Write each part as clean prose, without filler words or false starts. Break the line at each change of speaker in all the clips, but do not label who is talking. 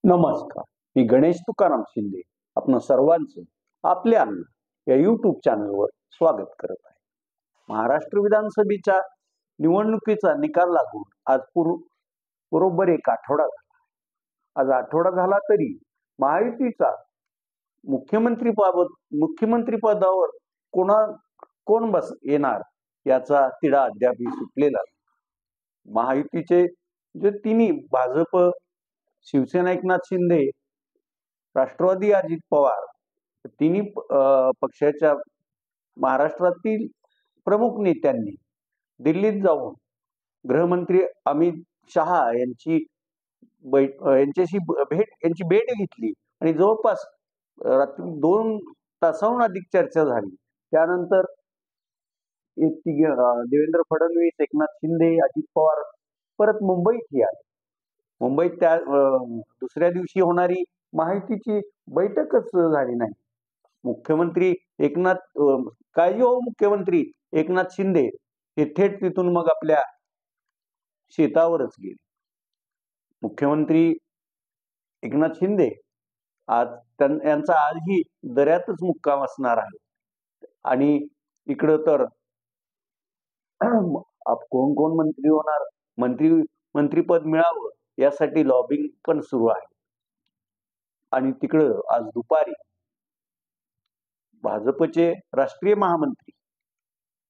नमस्कार. मी गणेश तुकाराम शिंदे आपण सर्वांचं आपल्या अन्न या युट्यूब चॅनलवर स्वागत करत आहे. महाराष्ट्र विधानसभेच्या निवडणुकीचा निकाल लागून आज बरोबर एक आठवडा झाला. आज आठवडा झाला तरी महायुतीचा मुख्यमंत्री पदावर कोण येणार याचा तिढा अद्यापही सुटलेला नाही. महायुतीचे जे तिन्ही भाजप, शिवसेना एकनाथ शिंदे, राष्ट्रवादी अजित पवार तिन्ही पक्षाच्या महाराष्ट्रातील प्रमुख नेत्यांनी दिल्लीत जाऊन गृहमंत्री अमित शहा यांची भेट घेतली आणि जवळपास रात्री 2 तासाहून अधिक चर्चा झाली. त्यानंतर देवेंद्र फडणवीस, एकनाथ शिंदे, अजित पवार परत मुंबईत आले. मुंबईत त्या दुसऱ्या दिवशी होणारी महायुतीची बैठकच झाली नाही. मुख्यमंत्री एकनाथ शिंदे हे थेट तिथून मग आपल्या शेतावरच गेले. मुख्यमंत्री एकनाथ शिंदे यांचा आजही दर्यातच मुक्काम असणार आहे आणि इकडं तर कोण मंत्री होणार, मंत्रीपद मिळावं यासाठी लॉबिंग पण सुरू आहे. आणि तिकडं आज दुपारी भाजपचे राष्ट्रीय महामंत्री,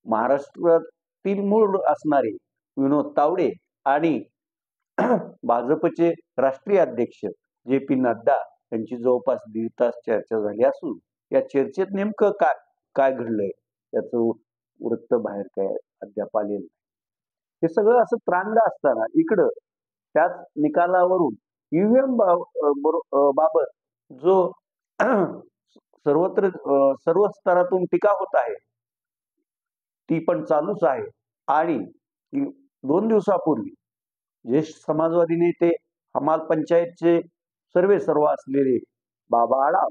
महाराष्ट्रातील मूळ असणारे विनोद तावडे आणि भाजपचे राष्ट्रीय अध्यक्ष जे.पी. नड्डा यांची जवळपास 1.5 तास चर्चा झाली असून या चर्चेत नेमकं काय घडलंय याचं वृत्त बाहेर काय अद्याप आलेलं नाही. हे सगळं असं त्रांगडं असताना इकडं त्याच निकालावरून ईव्हीएम बाबत जो सर्व स्तरातून टीका होत आहे ती पण चालूच आहे. आणि 2 दिवसापूर्वी ज्येष्ठ समाजवादी नेते, हमाल पंचायतचे सर्व असलेले बाबा आढाव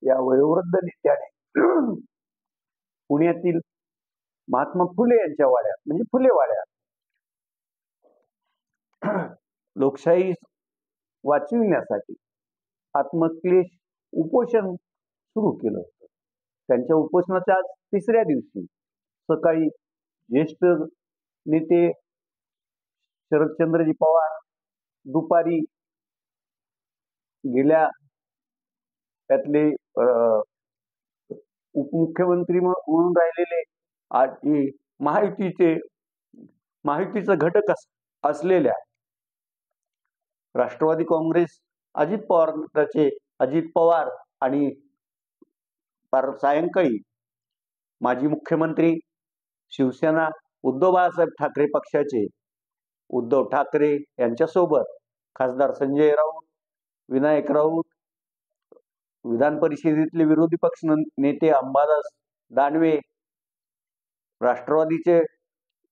या वयोवृद्ध नेत्याने पुण्यातील महात्मा फुले यांच्या वाड्यात म्हणजे फुलेवाड्यात लोकशाही वाचविण्यासाठी आत्मक्लेश उपोषण सुरू केलं होतं. त्यांच्या उपोषणाच्या आज 3ऱ्या दिवशी सकाळी ज्येष्ठ नेते शरदचंद्रजी पवार, दुपारी गेल्या त्यातले उपमुख्यमंत्री म्हणून राहिलेले महायुतीचा घटक असलेल्या राष्ट्रवादी काँग्रेस अजित पवार आणि सायंकाळी माजी मुख्यमंत्री शिवसेना उद्धव बाळासाहेब ठाकरे पक्षाचे उद्धव ठाकरे यांच्यासोबत खासदार संजय राऊत, विनायक राऊत, विधान परिषदेतले विरोधी पक्ष नेते अंबादास दानवे, राष्ट्रवादीचे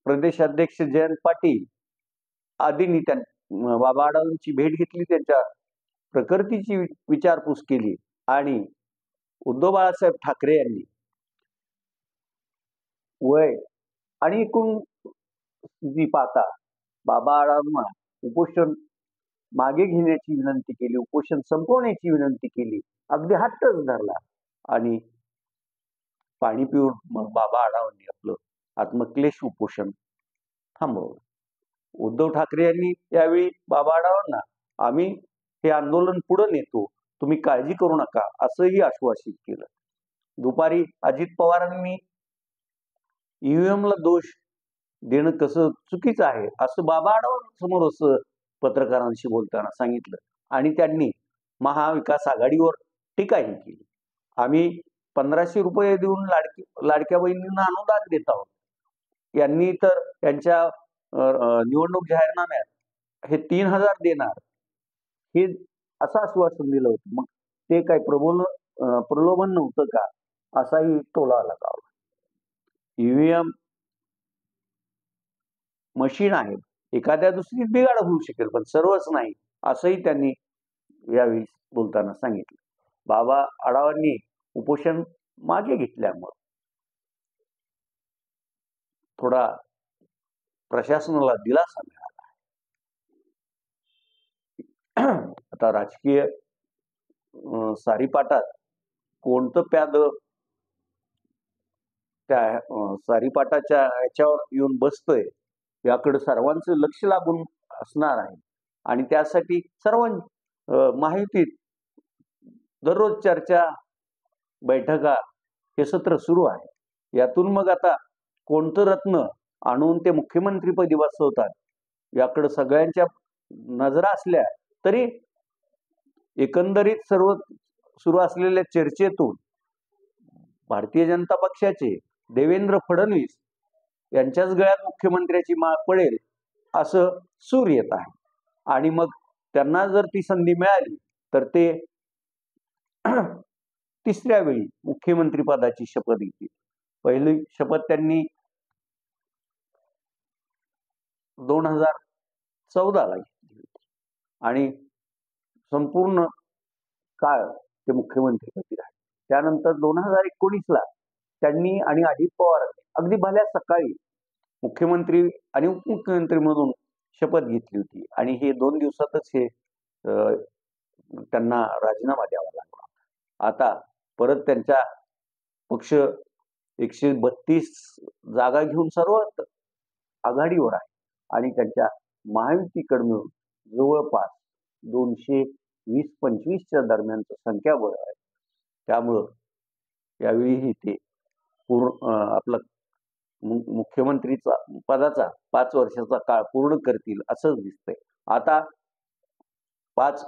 प्रदेश अध्यक्ष जयंत पाटील आदींनी बाबा आढावांची भेट घेतली, त्यांच्या प्रकृतीची विचारपूस केली आणि उद्धव बाळासाहेब ठाकरे यांनी वय आणि एकूण स्थिती पाहता बाबा आढावांना उपोषण मागे घेण्याची विनंती केली, उपोषण संपवण्याची विनंती केली. अगदी हट्टच धरला आणि पाणी पिऊन मग बाबा आढावांनी आपलं आत्मक्लेश उपोषण थांबवलं. उद्धव ठाकरे यांनी यावेळी बाबा आढावांना आम्ही हे आंदोलन पुढे नेतो, तुम्ही काळजी करू नका असंही आश्वासित केलं. दुपारी अजित पवारांनी ईव्हीएमला दोष देणं कसं चुकीचं आहे असं बाबा आढावांसमोर असं पत्रकारांशी बोलताना सांगितलं आणि त्यांनी महाविकास आघाडीवर टीकाही केली. आम्ही 1500 रुपये देऊन लाडक्या बहिणींना अनुदान देत आहोत. यांनी तर त्यांच्या निवडणूक जाहीरनाम्यात हे 3000 देणार हे असं आश्वासन दिलं होतं. मग ते काय प्रलोभन नव्हतं का असाही टोला लगावला. ईव्हीएम मशीन आहे, एखाद्या दुसरी बिघाड होऊ शकेल पण सर्वच नाही असंही त्यांनी यावेळी बोलताना सांगितलं. बाबा आढावांनी उपोषण मागे घेतल्यामुळे थोडा प्रशासनाला दिलासा मिळाला. आता राजकीय सारीपाटात कोणतं प्याद त्या सारीपाटाच्या ह्याच्यावर येऊन बसतोय याकडे सर्वांचं लक्ष लागून असणार आहे. आणि त्यासाठी महायुतीत दररोज चर्चा, बैठका हे सत्र सुरू आहे. यातून मग आता कोणतं रत्न आणून ते मुख्यमंत्रीपदी बसवतात याकडे सगळ्यांच्या नजरा असल्या तरी एकंदरीत सर्व सुरू असलेल्या चर्चेतून भारतीय जनता पक्षाचे देवेंद्र फडणवीस यांच्याच गळ्यात मुख्यमंत्र्याची माळ पडेल असं सूर येत आहे. आणि मग त्यांना जर ती संधी मिळाली तर ते तिसऱ्या वेळी मुख्यमंत्री पदाची शपथ घेतील. पहिली शपथ त्यांनी 2014ला घेतली होती आणि संपूर्ण काळ ते मुख्यमंत्रीपदी राहिले. त्यानंतर 2019ला त्यांनी आणि अजित पवार अगदी भल्या सकाळी मुख्यमंत्री आणि उपमुख्यमंत्री म्हणून शपथ घेतली होती आणि हे 2 दिवसातच हे त्यांना राजीनामा द्यावा लागला. आता परत त्यांचा पक्ष 132 जागा घेऊन सर्वात आघाडीवर आहे आणि त्यांच्या महायुतीकडून जवळपास 220-25च्या दरम्यानचं संख्याबळ आहे. त्यामुळं यावेळीही ते आपला मुख्यमंत्रीचा पदाचा 5 वर्षाचा काळ पूर्ण करतील असंच दिसतंय. आता 5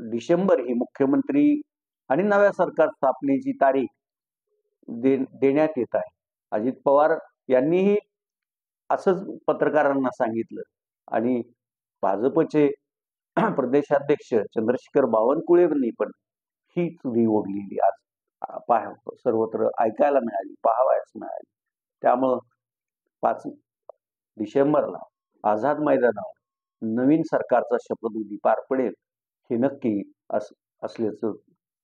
डिसेंबर ही मुख्यमंत्री आणि नव्या सरकार स्थापनेची तारीख देण्यात येत आहे. अजित पवार यांनीही असंच पत्रकारांना सांगितलं आणि भाजपचे प्रदेशाध्यक्ष चंद्रशेखर बावनकुळेंनी पण हीच उडी ओढलेली आज सर्वत्र ऐकायला मिळाली, पाहावयास मिळाली. त्यामुळं 5 डिसेंबरला आझाद मैदानावर नवीन सरकारचा शपथविधी पार पडेल हे नक्की असल्याचं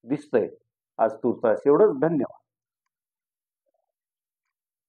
दिसतंय. आज तुर्तास एवढंच. धन्यवाद.